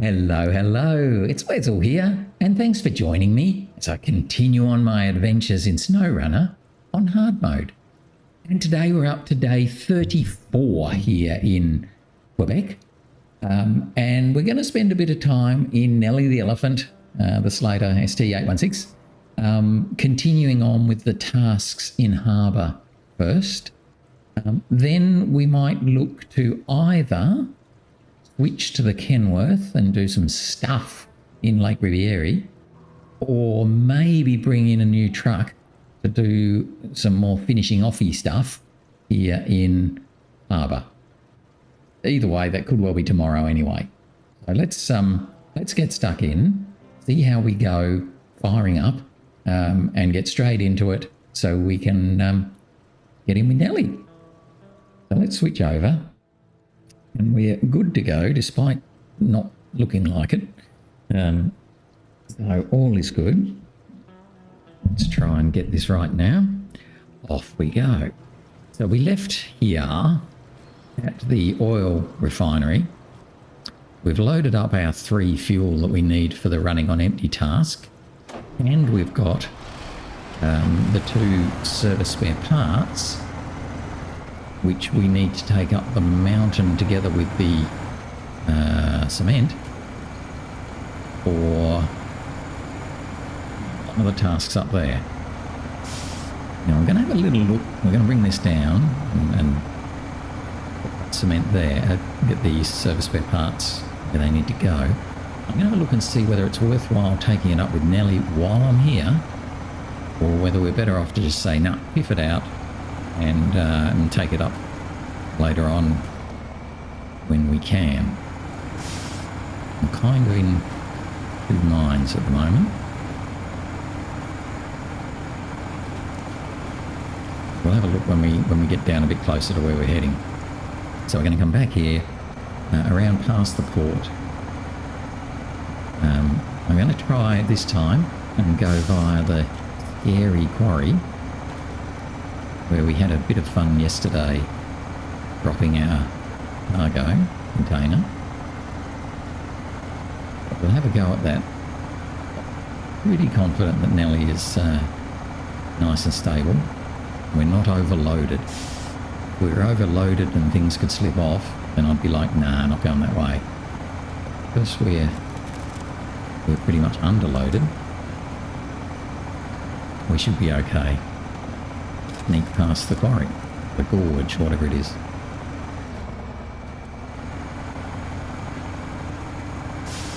Hello, hello, it's Wetzel here, and thanks for joining me as I continue on my adventures in SnowRunner on hard mode. And today we're up to day 34 here in Quebec, and we're going to spend a bit of time in Nellie the Elephant, the Sleiter ST816, continuing on with the tasks in harbour first. Then we might look to either switch to the Kenworth and do some stuff in Lake Riviere, or maybe bring in a new truck to do some more finishing offy stuff here in harbour. Either way, that could well be tomorrow anyway. So let's get stuck in, see how we go firing up, and get straight into it so we can get in with Nellie. So let's switch over. And we're good to go, despite not looking like it. So all is good. Let's try and get this right now. Off we go. So we left here at the Oil Refinery. We've loaded up our 3 fuel that we need for the running on empty task. And we've got the 2 service spare parts, which we need to take up the mountain together with the cement for one of the tasks up there. Now I'm going to have a little look. We're going to bring this down and put that cement there, get these service spare parts where they need to go. I'm going to have a look and see whether it's worthwhile taking it up with Nellie while I'm here, or whether we're better off to just say, nah, piff it out and take it up later on when we can. I'm kind of in 2 minds at the moment. We'll have a look when we get down a bit closer to where we're heading. So we're going to come back here, around past the port. I'm going to try this time and go via the scary quarry, where we had a bit of fun yesterday dropping our cargo container. But we'll have a go at that. Pretty confident that Nellie is nice and stable. We're not overloaded. If we were overloaded and things could slip off, then I'd be like, nah, not going that way. Because we're pretty much underloaded, we should be okay. Sneak past the quarry, the gorge, whatever it is.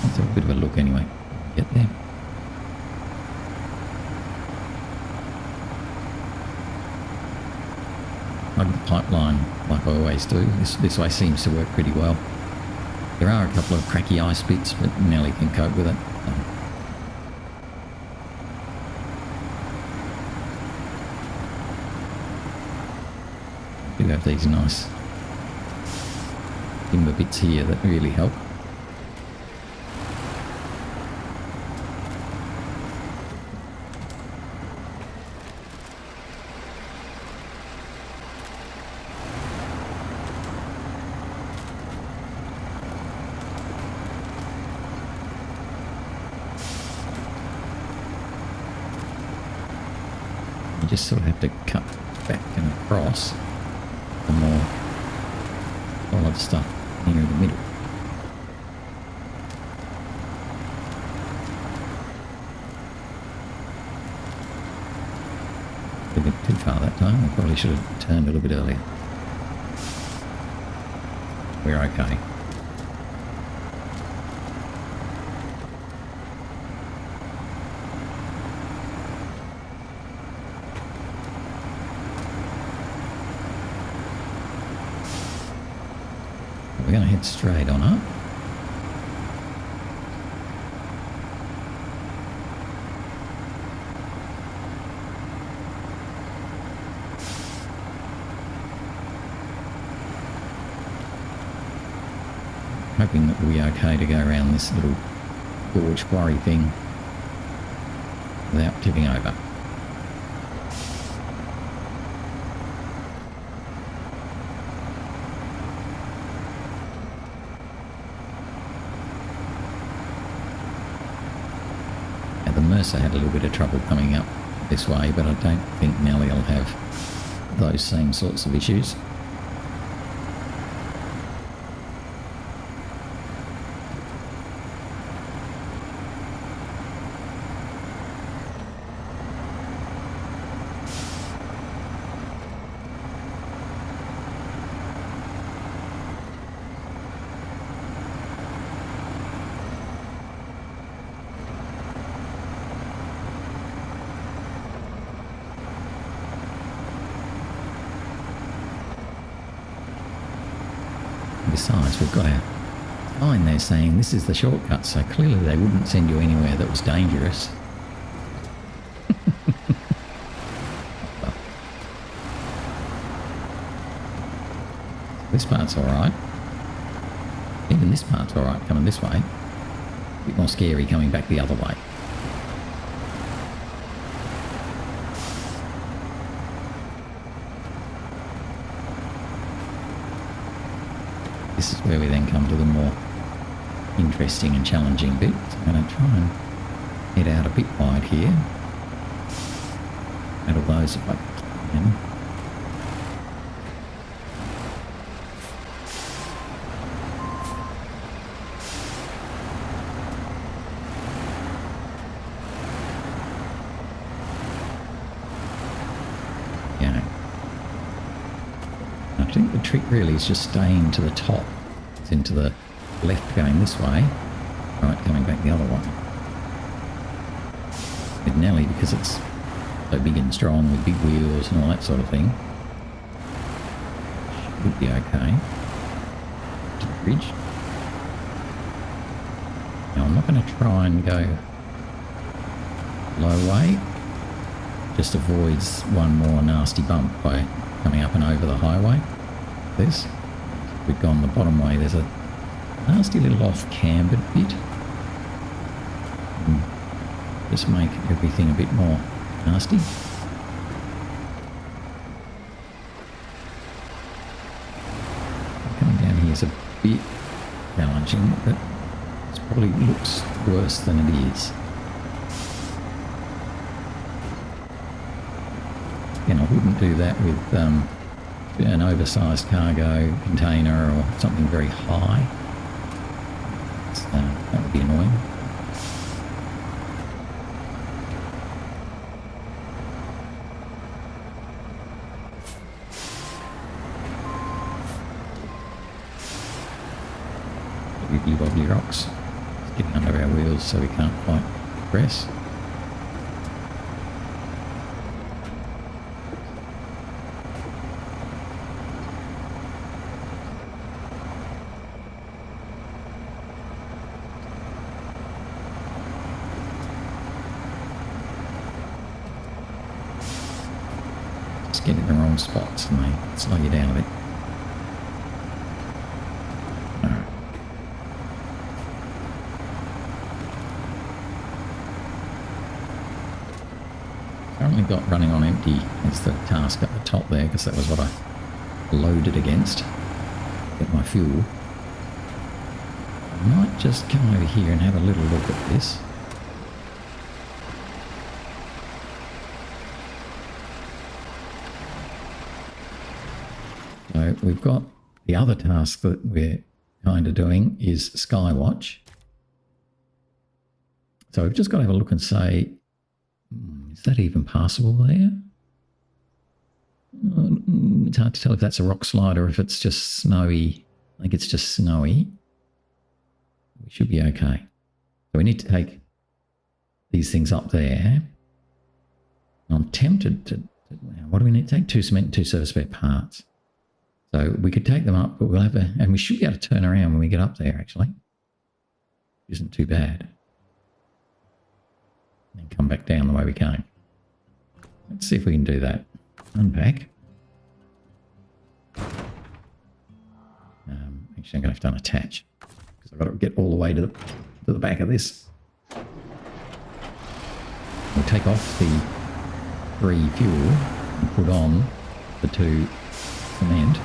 Let's have a bit of a look anyway. Get there. Plug the pipeline like I always do. This way seems to work pretty well. There are a couple of cracky ice bits, but Nellie can cope with it. Do have these nice timber bits here that really help. You just sort of have to cut back and across the more solid stuff here in the middle. A bit too far that time. I probably should have turned a little bit earlier. We're okay. We're going to head straight on up. Hoping that we'll be okay to go around this little gorge quarry thing without tipping over. the Mercer had a little bit of trouble coming up this way, but I don't think Nellie will have those same sorts of issues. Besides, we've got a sign there saying this is the shortcut, so clearly they wouldn't send you anywhere that was dangerous. This part's alright. Even this part's alright coming this way. A bit more scary coming back the other way. This is where we then come to the more interesting and challenging bit. So I'm going to try and head out a bit wide here. Out of those if I can. Yeah. I think the trick really is just staying to the top. It's into the left going this way, right coming back the other way. With Nellie, because it's so big and strong with big wheels and all that sort of thing, should be okay. To the bridge. Now I'm not going to try and go low way. Just avoids one more nasty bump by coming up and over the highway. This. We've gone the bottom way. There's a nasty little off-cambered bit. Just make everything a bit more nasty. Coming down here is a bit challenging, but it probably looks worse than it is. Again, I wouldn't do that with an oversized cargo container or something very high. That would be annoying. Wibbly wobbly rocks. It's getting under our wheels so we can't quite press. Get in the wrong spots and they slow you down a bit. Currently got running on empty as the task at the top there, because that was what I loaded against. Get my fuel. I might just come over here and have a little look at this. So we've got the other task that we're kind of doing is Skywatch. So we've just got to have a look and say, is that even passable there? It's hard to tell if that's a Rockslide or if it's just snowy. I think it's just snowy. We should be okay. So we need to take these things up there. I'm tempted to, what do we need to take? 2 cement and 2 service spare parts. So we could take them up, but we'll have a, and we should be able to turn around when we get up there actually. Isn't too bad. And come back down the way we came. Let's see if we can do that. Unpack. Actually, I'm going to have to unattach because I've got to get all the way to the back of this. We'll take off the 3 fuel and put on the 2 cement.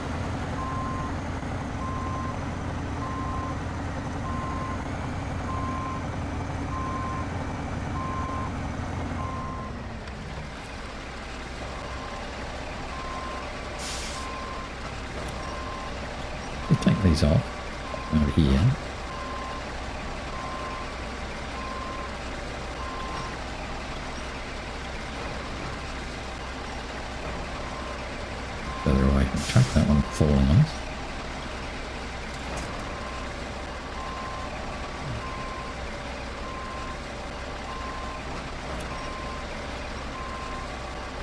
trees off over here. Further away from the truck, that one falling on us.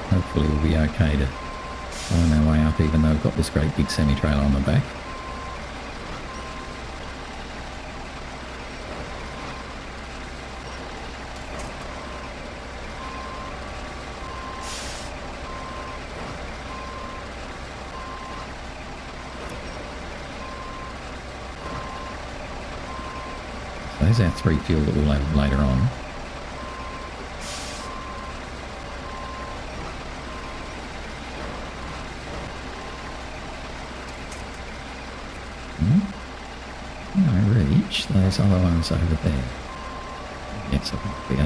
Hopefully we'll be okay to find our way up, even though we've got this great big semi-trailer on the back. So there's our 3 fuel that we'll have later on. Those other ones over there. Yes, I think we go.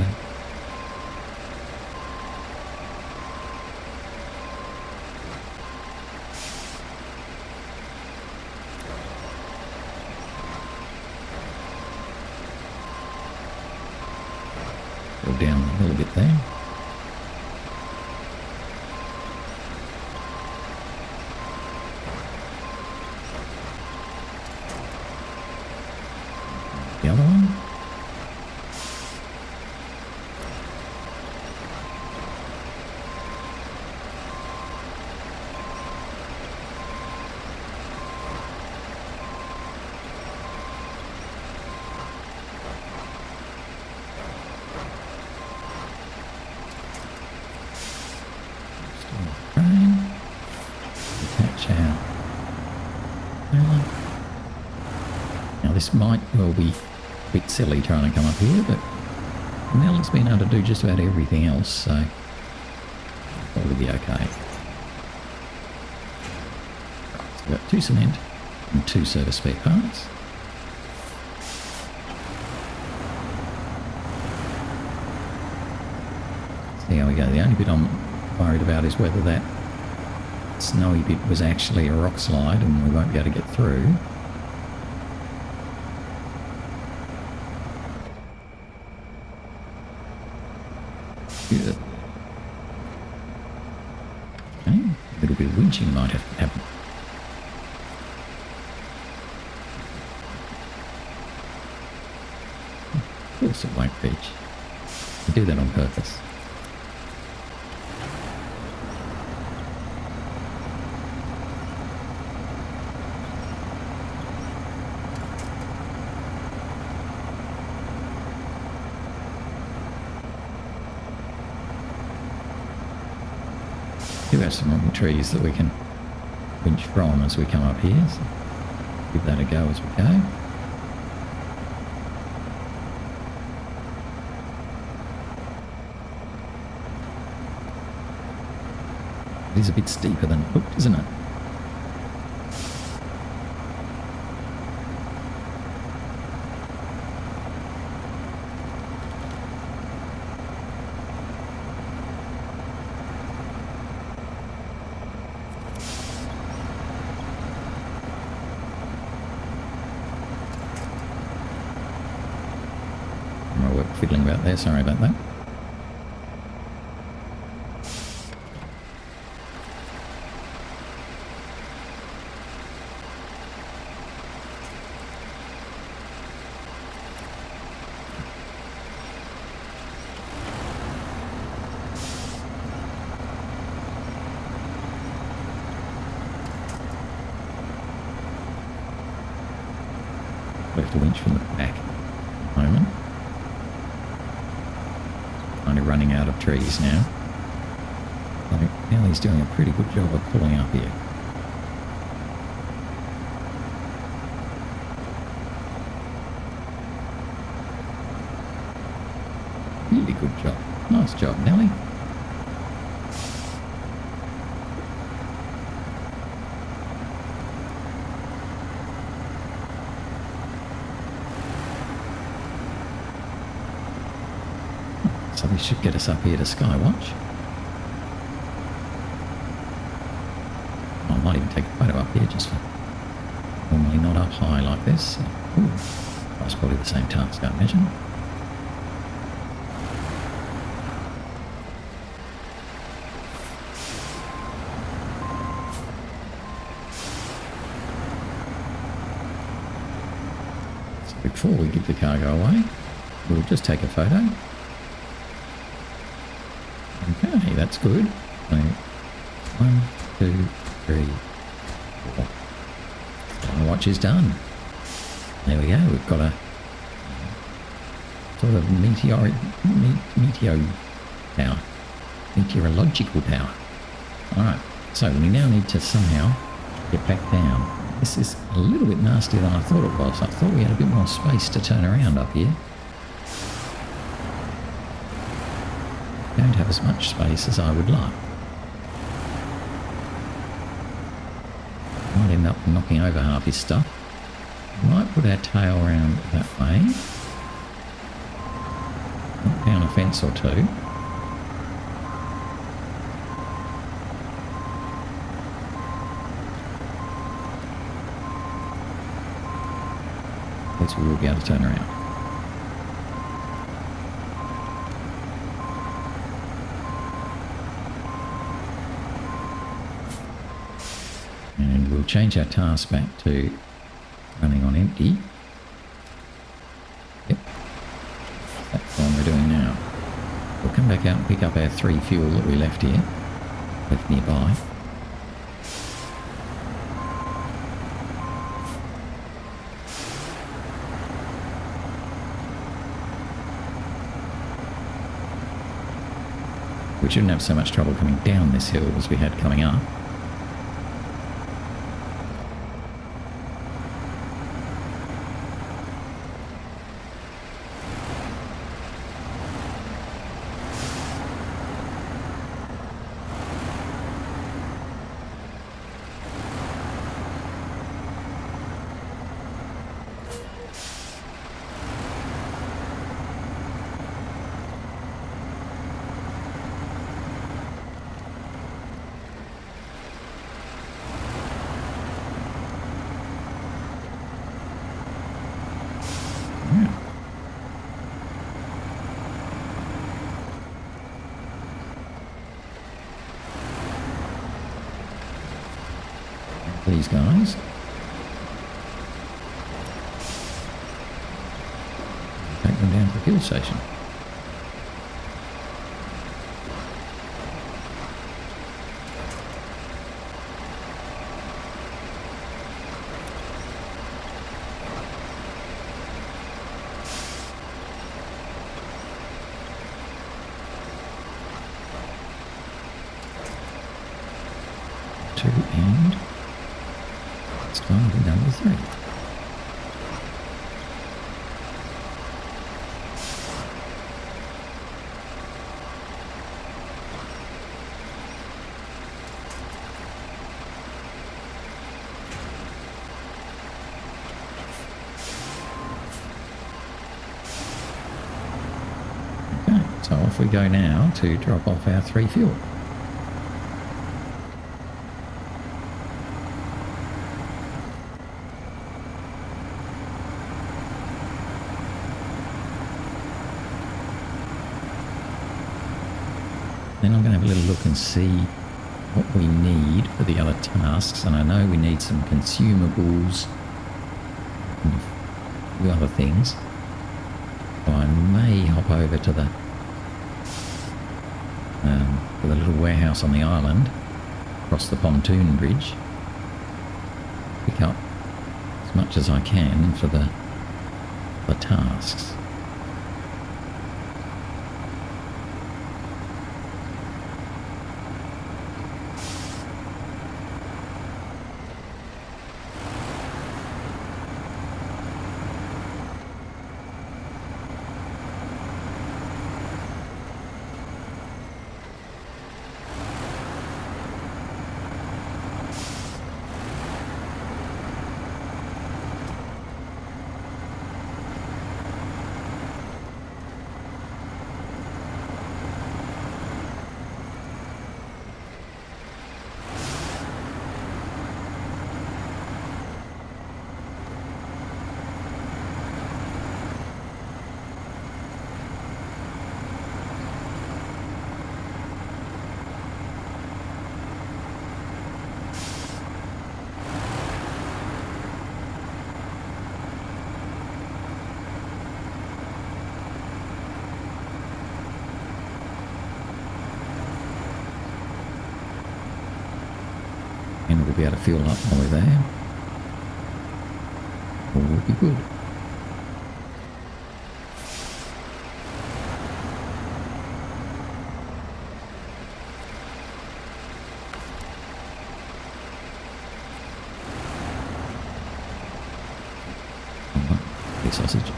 Go down a little bit there. The other one. Attach our trailer. Now this might well be a bit silly trying to come up here, but Nellie's been able to do just about everything else, so probably be okay. Right, so we've got 2 cement and 2 service spare parts. See how we go. The only bit I'm worried about is whether that snowy bit was actually a rock slide and we won't be able to get through. Good. Okay, a little bit of winching might have to happen. Of course it won't reach. I do that on purpose. We do have some long trees that we can winch from as we come up here, so give that a go as we go. It is a bit steeper than it looked, isn't it? We're fiddling about there, sorry about that. We have to winch from the back at the moment. Kind of running out of trees now. I think Nellie's doing a pretty good job of pulling up here. Really good job. Nice job, Nellie. So we should get us up here to Skywatch. I might even take a photo up here just for normally not up high like this. Ooh, that's probably the same task, I imagine. So before we give the cargo away, we'll just take a photo. Okay, that's good. So, 1, 2, 3, 4. My watch is done. There we go. We've got a sort of meteoric tower, meteorological tower. All right. So we now need to somehow get back down. This is a little bit nastier than I thought it was. I thought we had a bit more space to turn around up here. Don't have as much space as I would like. Might end up knocking over half his stuff. Might put our tail around that way. Knock down a fence or two. At least we will be able to turn around. And we'll change our task back to running on empty. Yep. That's the one we're doing now. We'll come back out and pick up our 3 fuel that we left here. Left nearby. We shouldn't have so much trouble coming down this hill as we had coming up. These guys. Take them down to the fuel station. Two and it's time to be done with 3. Okay, so off we go now to drop off our 3 fuel. Then I'm going to have a little look and see what we need for the other tasks. And I know we need some consumables and a few other things. So I may hop over to the little warehouse on the island, across the pontoon bridge. Pick up as much as I can for the tasks. And we'll be able to fuel up while we're there. All will be good. Sausage.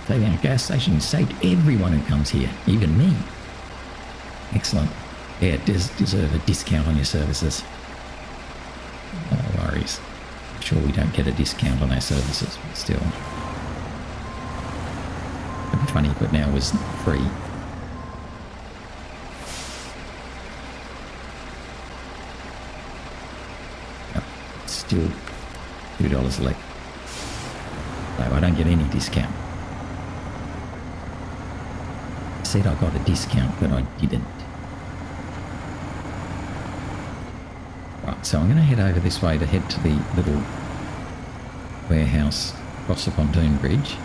Saving our gas station saved everyone who comes here, even me. Excellent. Yeah, it does deserve a discount on your services. No worries. I'm sure we don't get a discount on our services, but still. It'd be funny if it now was free. Still $2 left. So I don't get any discount. I said I got a discount, but I didn't. Right, so I'm going to head over this way to head to the little warehouse across the pontoon bridge.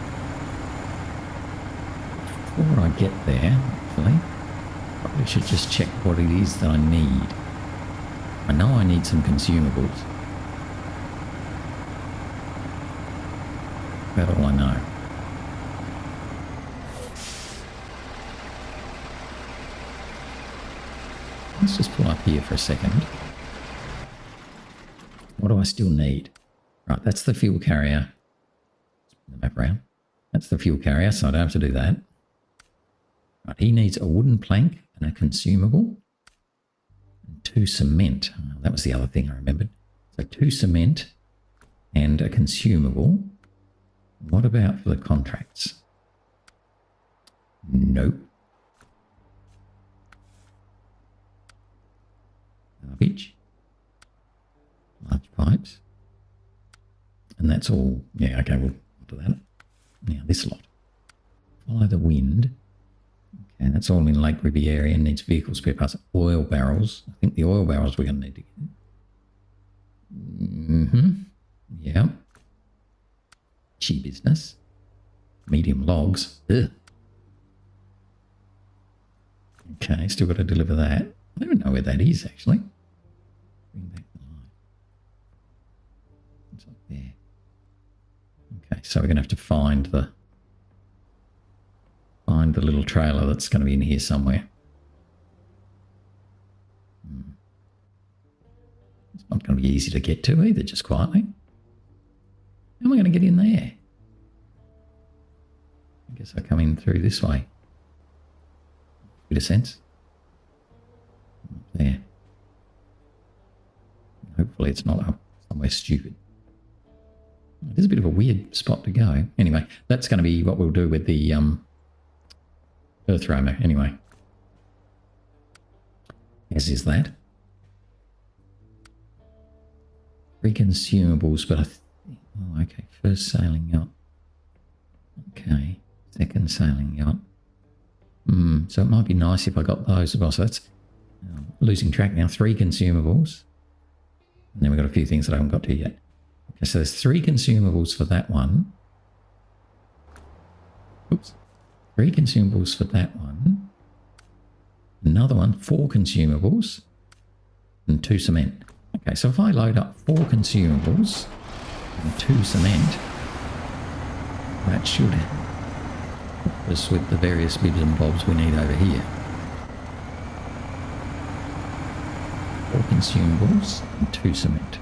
Before I get there, actually, probably should just check what it is that I need. I know I need some consumables. That's all I know. Let's just pull up here for a second. What do I still need? Right, that's the fuel carrier. The map around. That's the fuel carrier, so I don't have to do that. Right, he needs a wooden plank and a consumable. And 2 cement. Oh, that was the other thing I remembered. So 2 cement and a consumable. What about for the contracts? Nope. Garbage. Large pipes. And that's all. Yeah, okay, we'll do that. Now this lot. Follow the wind. Okay, that's all in Lake Riviera and needs vehicle spare parts. Oil barrels. I think the oil barrels we're going to need to get. Yeah. Cheap business. Medium logs. Ugh. Okay, still got to deliver that. I don't even know where that is, actually. Bring back the line. It's up there. Okay, so we're going to have to find the little trailer that's going to be in here somewhere. It's not going to be easy to get to either, just quietly. How am I going to get in there? I guess I come in through this way. Bit of sense. There. Hopefully it's not up somewhere stupid. It is a bit of a weird spot to go. Anyway, that's going to be what we'll do with the earth roamer anyway. As is that. 3 consumables, but oh, okay. First sailing yacht. Okay. Second sailing yacht. So it might be nice if I got those as well. So that's losing track now. 3 consumables. And then we've got a few things that I haven't got to yet. Okay, so there's 3 consumables for that one. Oops. 3 consumables for that one. Another one, 4 consumables. And 2 cement. Okay, so if I load up 4 consumables and 2 cement, that should help us with the various bits and bobs we need over here. 4 consumables and 2 cement.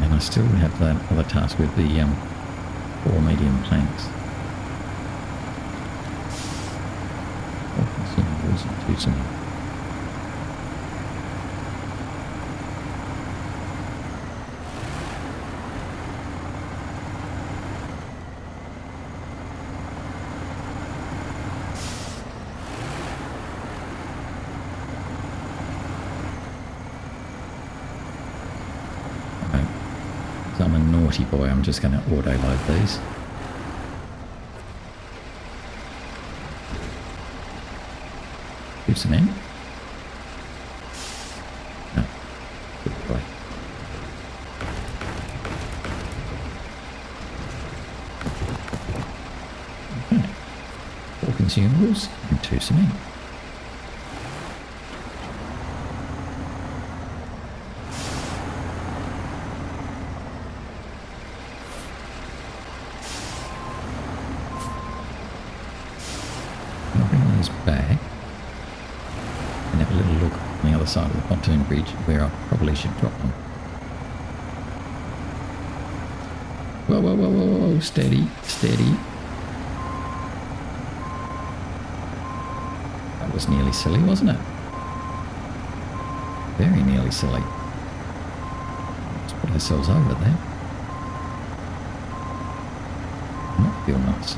I still have that other task with the 4 medium planks. 4 consumables. Do some. I'm a naughty boy, I'm just going to auto-load these. Do cement. No. Good boy. Okay. 4 consumables and 2 cement. Back and have a little look on the other side of the pontoon bridge where I probably should drop them. Whoa, whoa, whoa, whoa, whoa, steady, steady. That was nearly silly, wasn't it? Very nearly silly. Let's put ourselves over there. Not feel nice.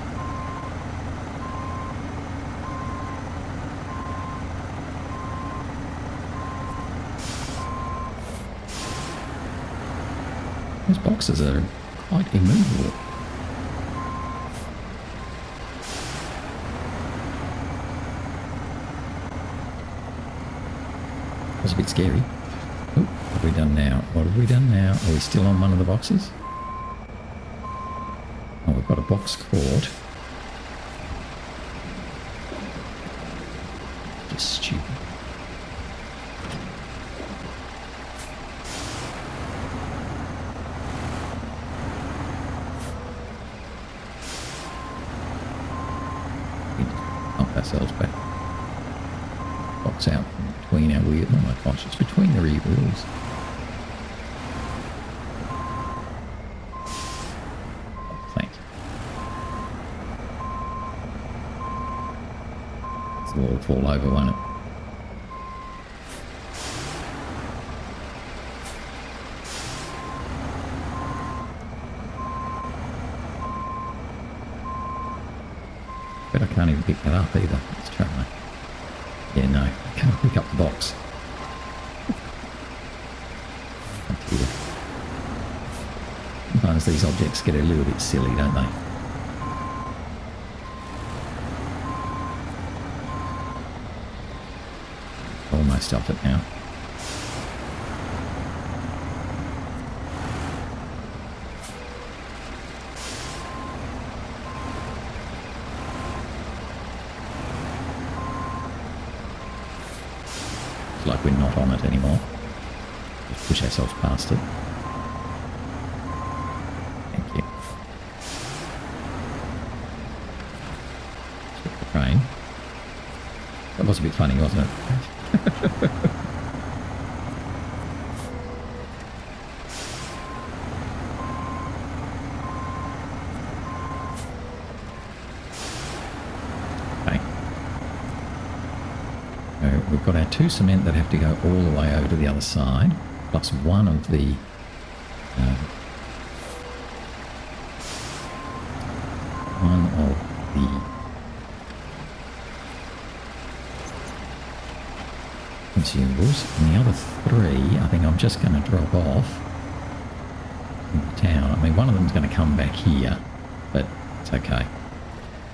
Those boxes are quite immovable. That's a bit scary. Oh, what have we done now? What have we done now? Are we still on one of the boxes? Oh, we've got a box caught. Just stupid. Ourselves back. Box out between our wheels. Oh my gosh, it's between the rear wheels. Oh, thanks. It'll all fall over, won't it? But I can't even pick that up either. Let's try. Yeah, no, I can't pick up the box. Sometimes these objects get a little bit silly, don't they? Almost off it now. Like we're not on it anymore. Just push ourselves past it. Thank you. Skip the train. That was a bit funny, wasn't it? We've got our 2 cement that have to go all the way over to the other side, plus one of the consumables, and the other 3 I think I'm just going to drop off in the town. I mean, one of them's going to come back here, but it's okay.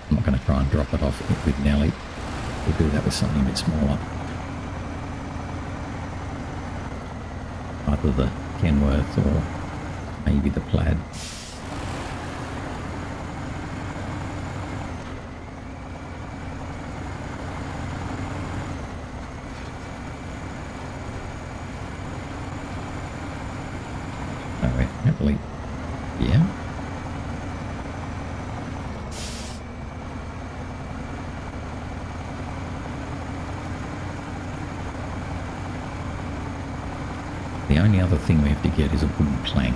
I'm not going to try and drop it off with Nellie. We'll do that with something a bit smaller. Either the Kenworth or maybe the Plaid. So we're happily here. The only other thing we have to get is a wooden plank.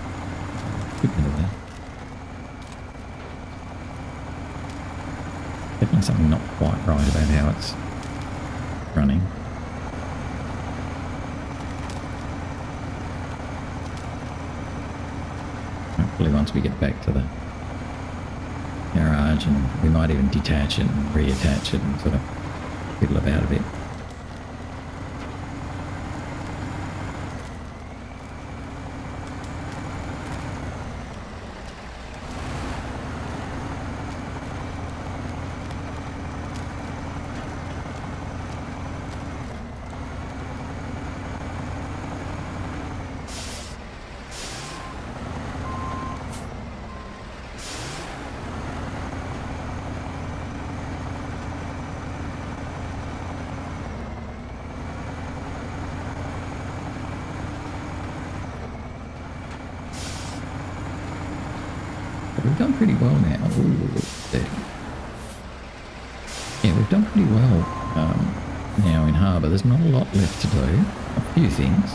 something not quite right about how it's running. Hopefully once we get back to the garage, and we might even detach it and reattach it and sort of fiddle about a bit. We've done pretty well now. Ooh, yeah, we've done pretty well now in harbour. There's not a lot left to do. A few things.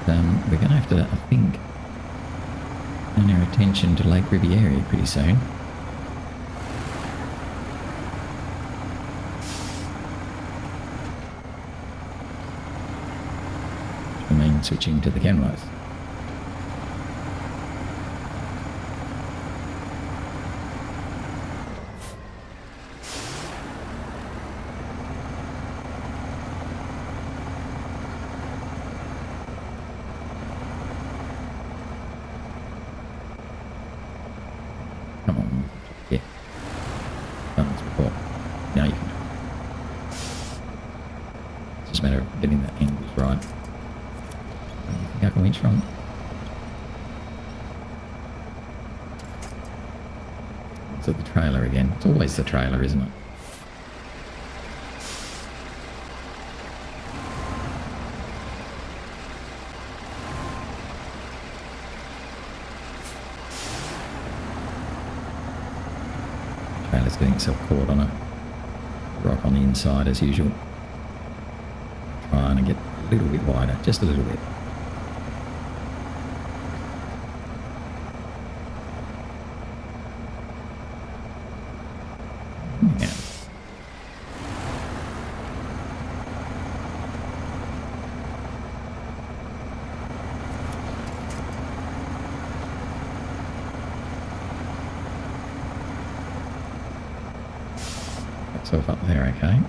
We're going to have to, I think, turn our attention to Lake Riviera pretty soon. I mean, switching to the Kenworth. Come on. Yeah. Done this before. Now you can. It's just a matter of getting the angles right. I think I can winch from. So the trailer again. It's always the trailer, isn't it? Trailer's getting itself caught on a rock on the inside as usual. Trying to get a little bit wider, just a little bit. Yeah. Myself up there, okay.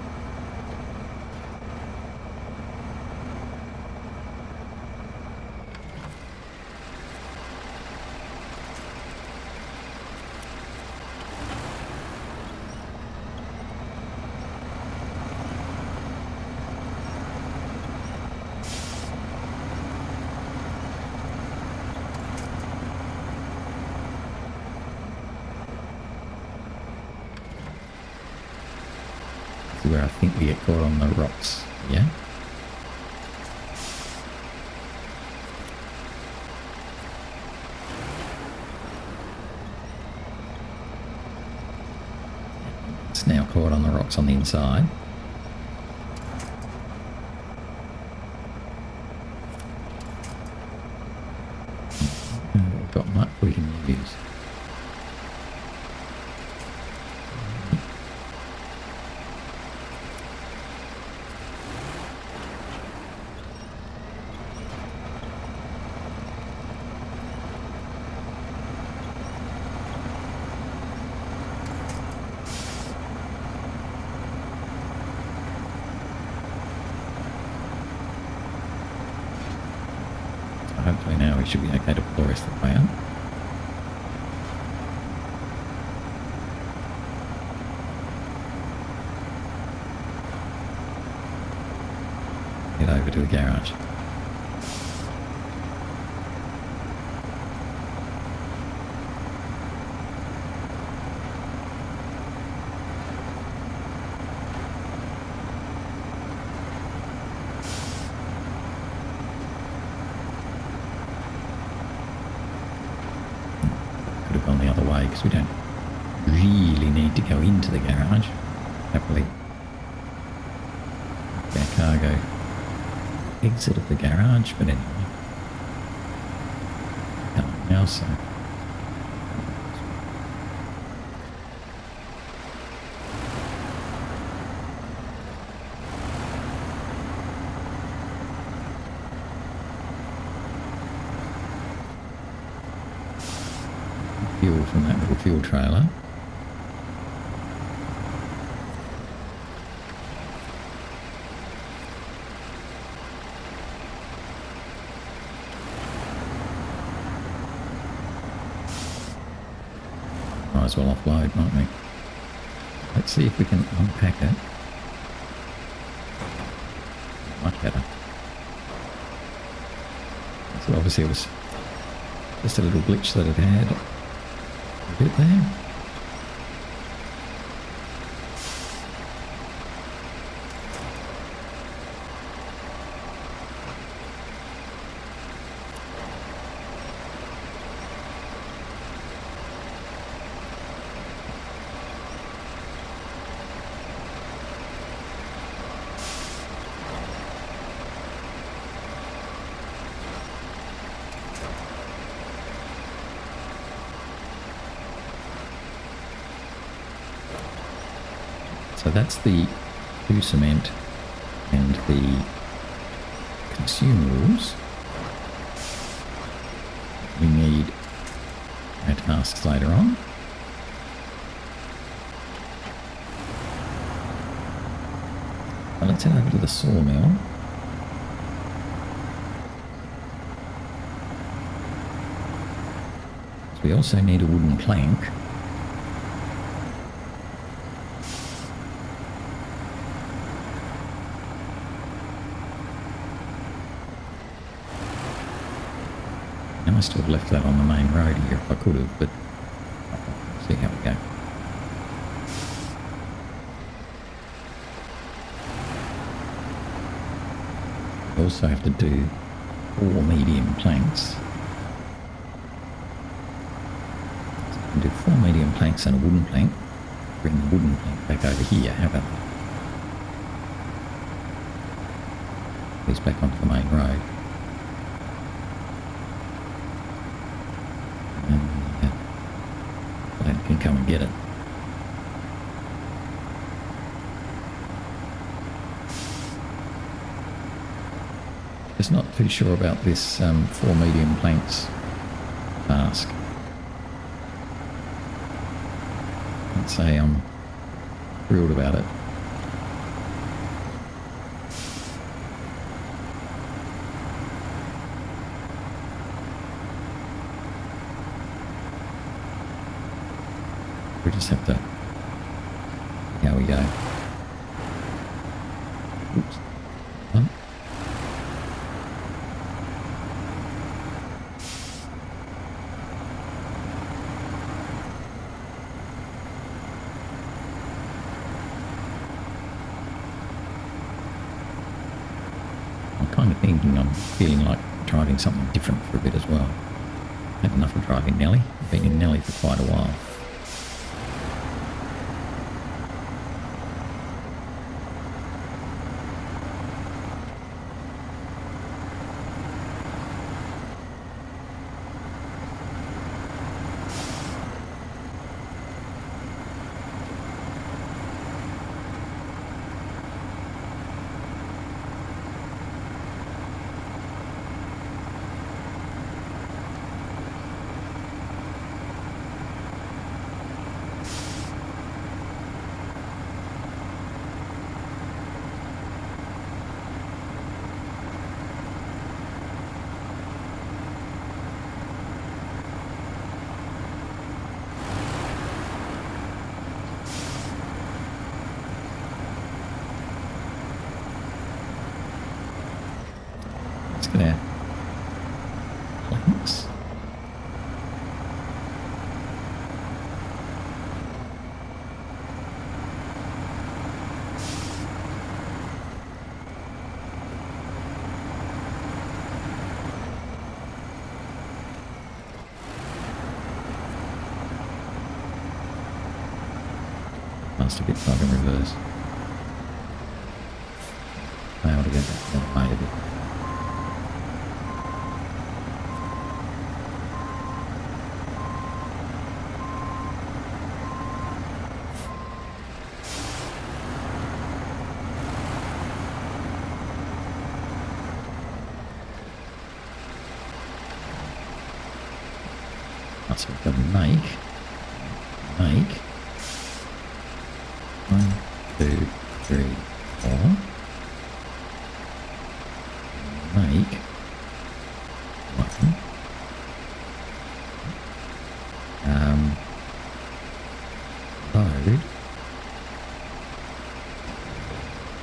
Where I think we get caught on the rocks, yeah? It's now caught on the rocks on the inside. We've got much we can use. Hopefully now we should be okay to pull the rest of the way up. Head over to the garage. Gone the other way because we don't really need to go into the garage. Happily, our cargo exit of the garage, but anyway, now, now, so fuel from that little fuel trailer. Might as well offload, might we? Let's see if we can unpack it. Much better. So obviously it was just a little glitch that it had a bit there. So that's the blue cement and the consumables. We need our tasks later on. Now let's head over to the sawmill. So we also need a wooden plank. I must have left that on the main road here if I could have, but we'll see how we go. We also have to do 4 medium planks. So we can do 4 medium planks and a wooden plank. Bring the wooden plank back over here. How about that? These back onto the main road. Can come and get it. Just not too sure about this 4 medium planks task. I'd say I'm thrilled about it. We just have to see how we go. Oops. Oh. I'm kind of thinking I'm feeling like driving something different for a bit as well. Had enough of driving Nellie. I've been in Nellie for quite a while. There. Planks. Must have been fucking reverse. I ought to get that automated. So we've got to make 1, 2, 3, 4. Make 1. Load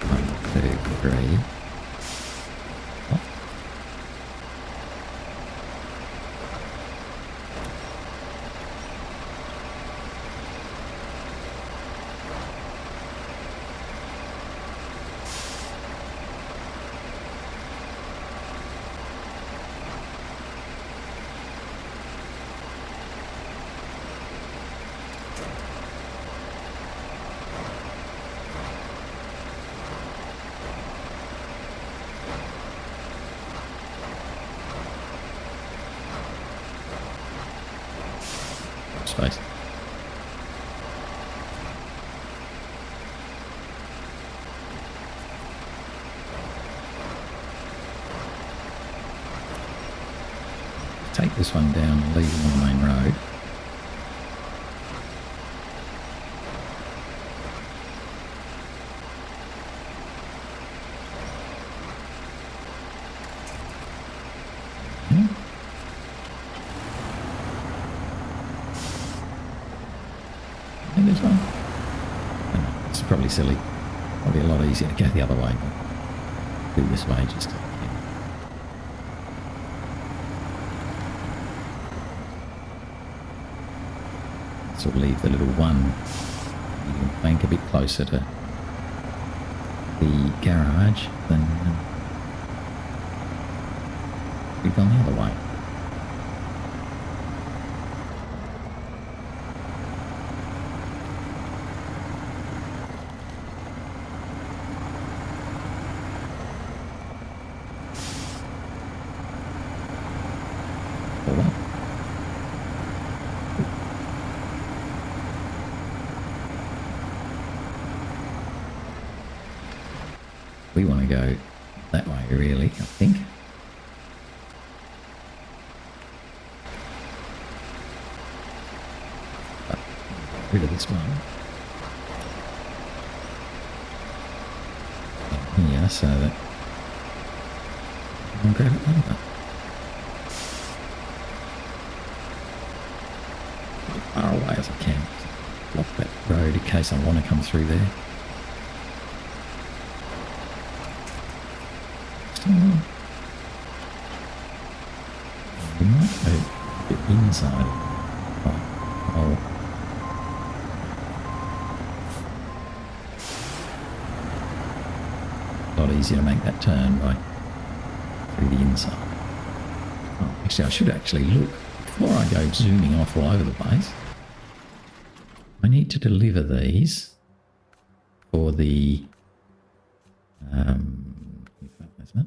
1, 2, 3. Space. Take this one down and leave it on the main road. This one. It's probably silly. Probably a lot easier to go the other way. But do this way just to, So we'll leave the little one bank a bit closer to the garage than we've gone the other way. We want to go that way, really, I think. But get rid of this one. Here, so that I'll grab it later. As far away as I can. Block that road in case I want to come through there. We might go a bit inside. Oh. A lot easier to make that turn by through the inside. Oh, actually, I should actually look before I go zooming off all over the place. I need to deliver these for the isn't it?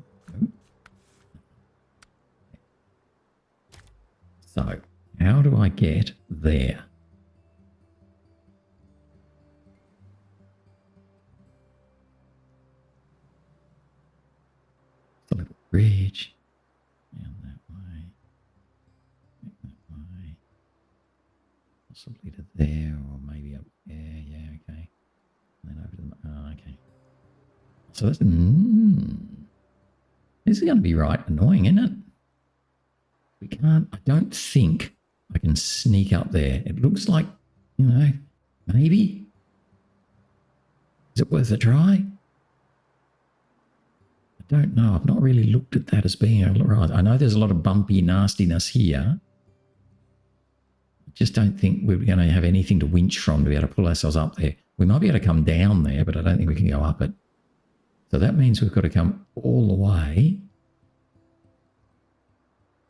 So, how do I get there? It's a little bridge. Down that way. That way. Possibly to there, or maybe up there. Yeah, okay. And then over to the... Oh, okay. So that's... This is going to be right annoying, isn't it? We can't... I don't think I can sneak up there. It looks like, you know, maybe. Is it worth a try? I don't know. I've not really looked at that as being a right. I know there's a lot of bumpy nastiness here. I just don't think we're going to have anything to winch from to be able to pull ourselves up there. We might be able to come down there, but I don't think we can go up it. So that means we've got to come all the way.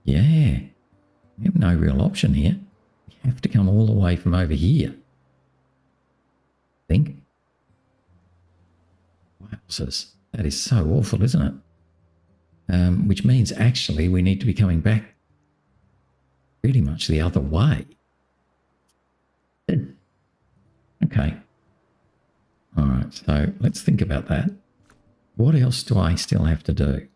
Yeah. We have no real option here. We have to come all the way from over here. I think. Wowzers. That is so awful, isn't it? Which means actually we need to be coming back pretty much the other way. Okay. All right. So let's think about that. What else do I still have to do?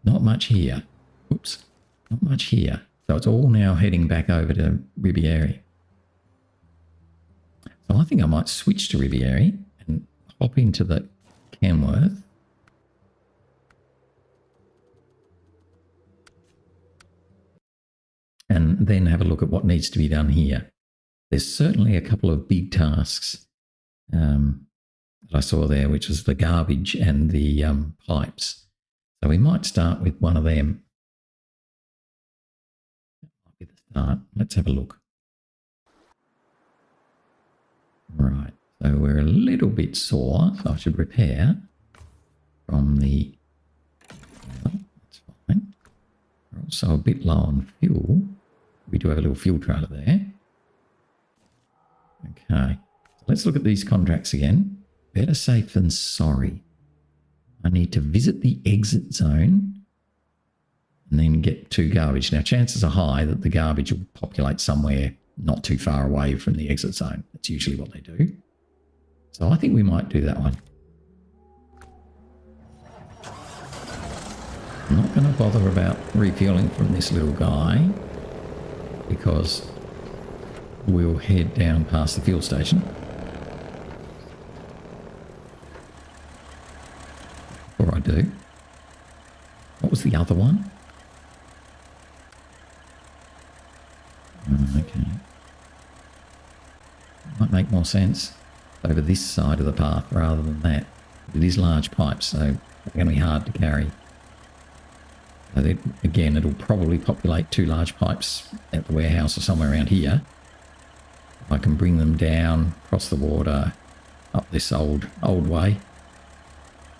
Not much here. Oops. Not much here. So it's all now heading back over to Riviere. So I think I might switch to Riviere and hop into the Kenworth. And then have a look at what needs to be done here. There's certainly a couple of big tasks that I saw there, which was the garbage and the pipes. So we might start with one of them. That might be the start. Let's have a look. Right, so we're a little bit sore, so I should repair from the... That's fine. We're also a bit low on fuel. We do have a little fuel trailer there. Okay, so let's look at these contracts again. Better safe than sorry. I need to visit the exit zone and then get to garbage. Now, chances are high that the garbage will populate somewhere not too far away from the exit zone. That's usually what they do. So I think we might do that one. I'm not going to bother about refueling from this little guy because we'll head down past the fuel station. Before I do, what was the other one? Okay. Might make more sense over this side of the path rather than that. It is large pipes, so they're going to be hard to carry. So again, it'll probably populate 2 large pipes at the warehouse or somewhere around here. If I can bring them down, across the water, up this old way,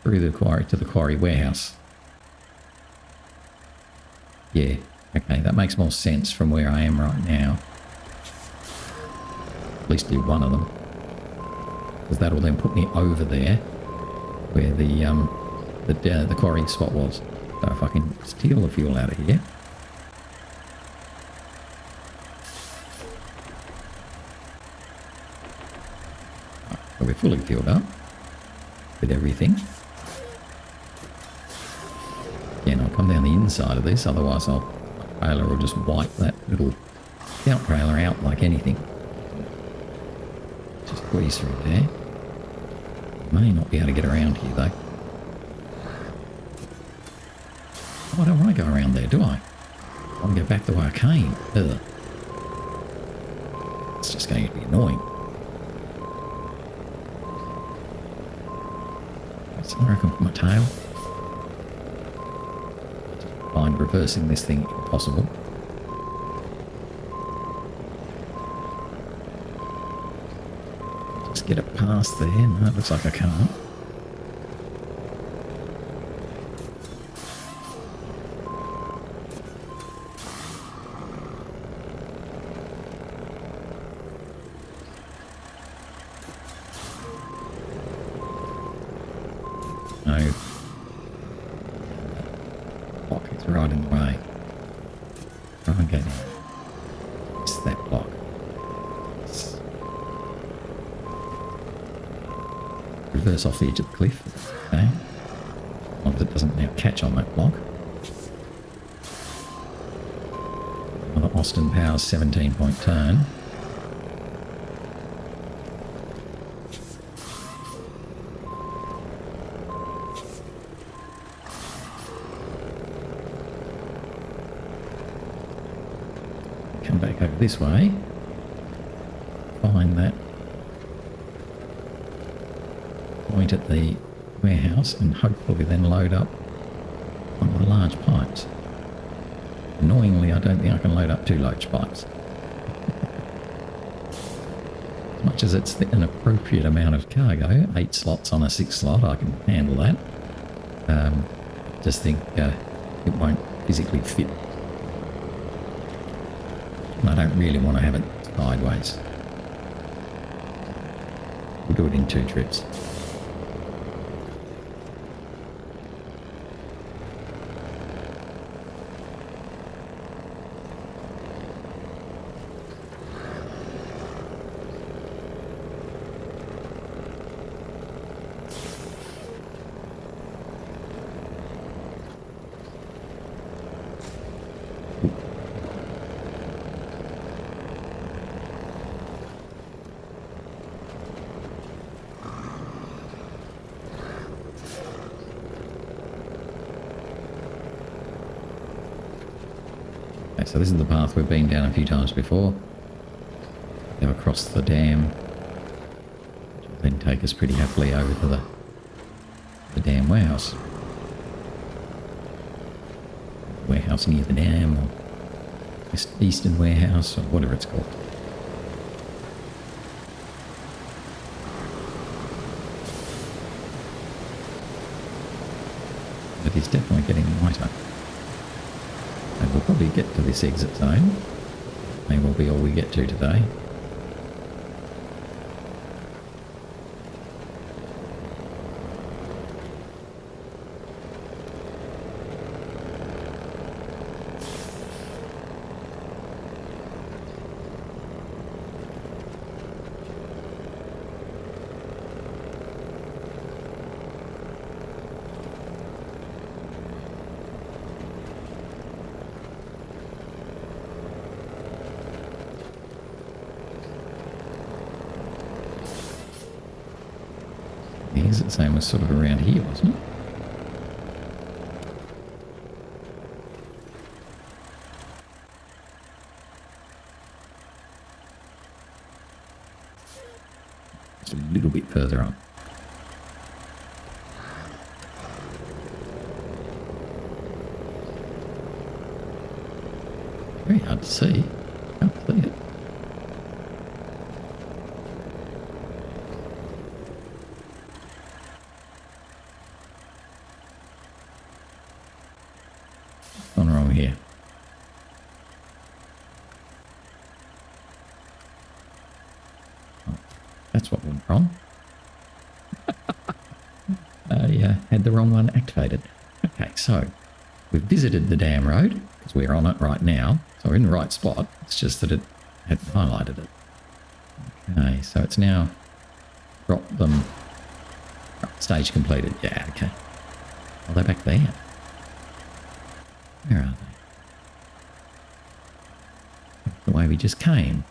through the quarry to the quarry warehouse. Yeah, okay, that makes more sense from where I am right now. At least do one of them. Because that'll then put me over there where the quarry spot was. So if I can steal the fuel out of here. So we're fully fueled up with everything. Again, I'll come down the inside of this, otherwise the trailer will just wipe that little scout trailer out like anything. Just squeeze through there. May not be able to get around here though. Oh, I don't want to go around there, do I? I want to go back the way I came. Ugh. It's just going to be annoying. Somewhere I can put my tail. I find reversing this thing impossible. Just get it past there. No, it looks like I can't. No. Block is right in the way. Try and get in. It's that block. Reverse off the edge of the cliff. Okay. As long as it doesn't now catch on that block. On an Austin Powers 17-point turn. Come back over this way, find that point at the warehouse and hopefully then load up one of the large pipes. Annoyingly, I don't think I can load up 2 large pipes. As much as it's an appropriate amount of cargo, 8 slots on a 6 slot, I can handle that. Just think it won't physically fit. I don't really want to have it sideways. We'll do it in 2 trips. Okay, so this is the path we've been down a few times before. Go across the dam, which will then take us pretty happily over to the dam warehouse. Warehouse near the dam, or Eastern Warehouse, or whatever it's called. But it's definitely getting lighter. And we'll probably get to this exit zone. May well be all we get to today. The exit zone was sort of around here, wasn't it? Just a little bit further on. Very hard to see. Can't see it. Here. Oh, that's what went wrong. I had the wrong one activated. Okay, so we've visited the dam road because we're on it right now. So we're in the right spot. It's just that it hadn't highlighted it. Okay, so it's now dropped them. Stage completed. Yeah, okay. Well, they're back there. Where are they? The way we just came.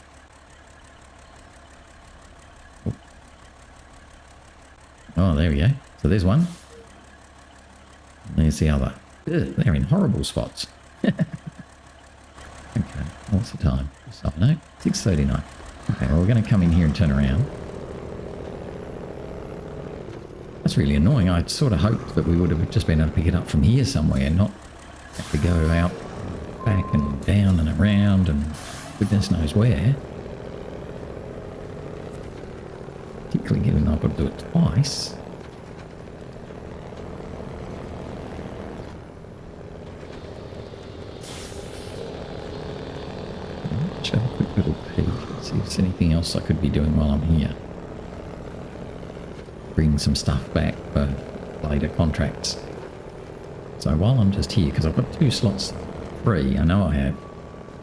Oh, there we go. So there's one. And there's the other. Ugh, they're in horrible spots. Okay, what's the time? Just so I know. 6:39. Okay, well, we're going to come in here and turn around. That's really annoying. I sort of hoped that we would have just been able to pick it up from here somewhere and not have to go out back and down and around and goodness knows where. Particularly given I've got to do it twice. Let's have a quick little peek and see if there's anything else I could be doing while I'm here. Bring some stuff back for later contracts. So while I'm just here, because I've got 2 slots free, I know I have.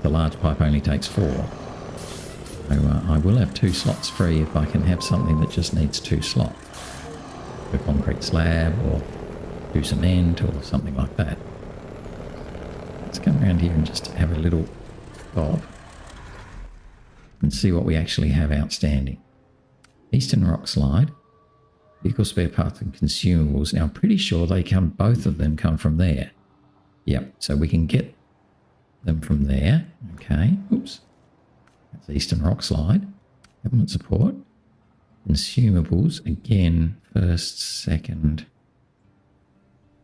The large pipe only takes 4. So I will have 2 slots free if I can have something that just needs 2 slots. A concrete slab or do cement or something like that. Let's come around here and just have a little stop and see what we actually have outstanding. Eastern Rockslide. Vehicle spare parts and consumables. Now, I'm pretty sure both of them come from there. Yep, so we can get them from there. Okay, oops. That's Eastern Rockslide. Government support. Consumables, again, first, second,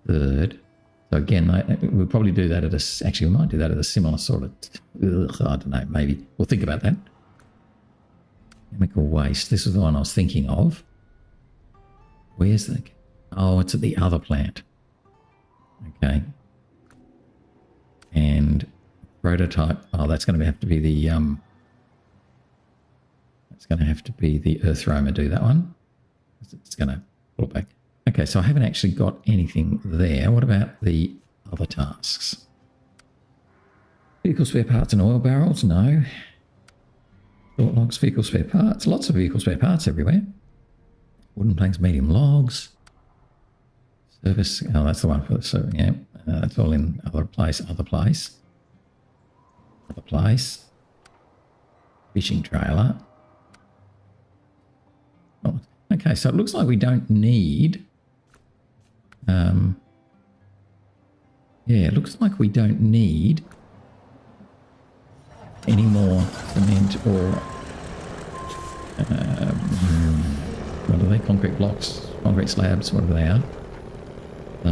third. So again, we'll probably do that at actually, we might do that at a similar sort of, I don't know, maybe. We'll think about that. Chemical waste. This is the one I was thinking of. Where's the... Oh, it's at the other plant. Okay. And prototype... Oh, that's going to have to be the... That's going to have to be the earth roamer. Do that one. It's going to pull it back. Okay, so I haven't actually got anything there. What about the other tasks? Vehicle spare parts and oil barrels? No. Short logs, vehicle spare parts. Lots of vehicle spare parts everywhere. Wooden planks, medium logs. Service. Oh, that's the one for the service. Yeah, that's all in other place. Fishing trailer. Oh, okay, so it looks like we don't need. Yeah, it looks like we don't need any more cement or what are they? Concrete blocks, concrete slabs, whatever they are. So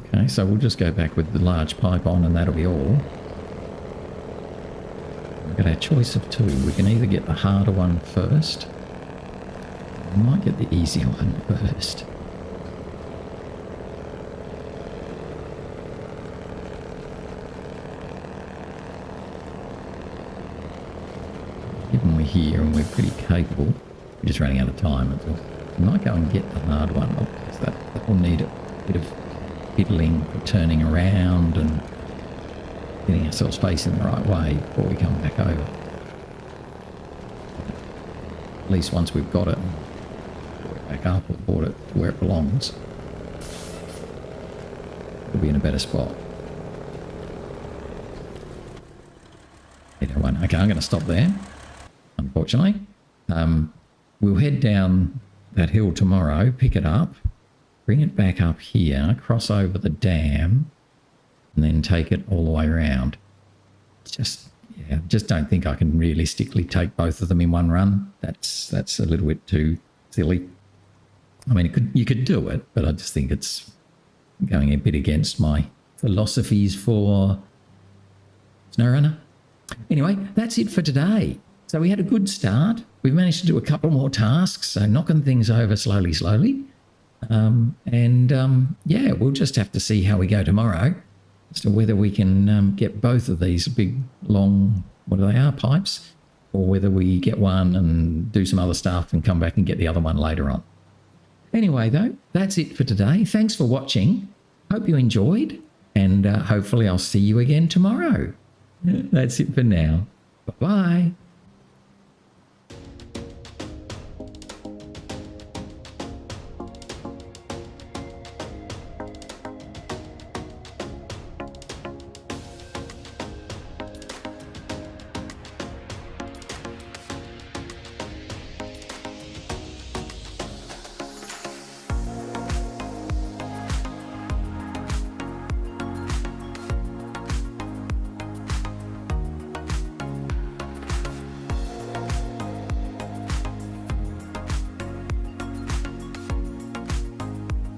okay, so we'll just go back with the large pipe on, and that'll be all. We've got our choice of two. We can either get the harder one first. We might get the easier one first. Given we're here and we're pretty capable, we're just running out of time. We might go and get the hard one, because that will need a bit of fiddling, turning around and getting ourselves facing the right way before we come back over. At least once we've got it, brought it back up or brought it to where it belongs, we'll be in a better spot. Okay, I'm going to stop there, unfortunately. We'll head down that hill tomorrow, pick it up, bring it back up here, cross over the dam, and then take it all the way around. Just don't think I can realistically take both of them in one run. That's a little bit too silly. I mean, you could do it, but I just think it's going a bit against my philosophies for SnowRunner. Anyway, that's it for today. So we had a good start. We've managed to do a couple more tasks, so knocking things over slowly. Yeah, we'll just have to see how we go tomorrow as to whether we can get both of these big, long, pipes, or whether we get one and do some other stuff and come back and get the other one later on. Anyway, though, that's it for today. Thanks for watching. Hope you enjoyed, and hopefully I'll see you again tomorrow. That's it for now. Bye-bye.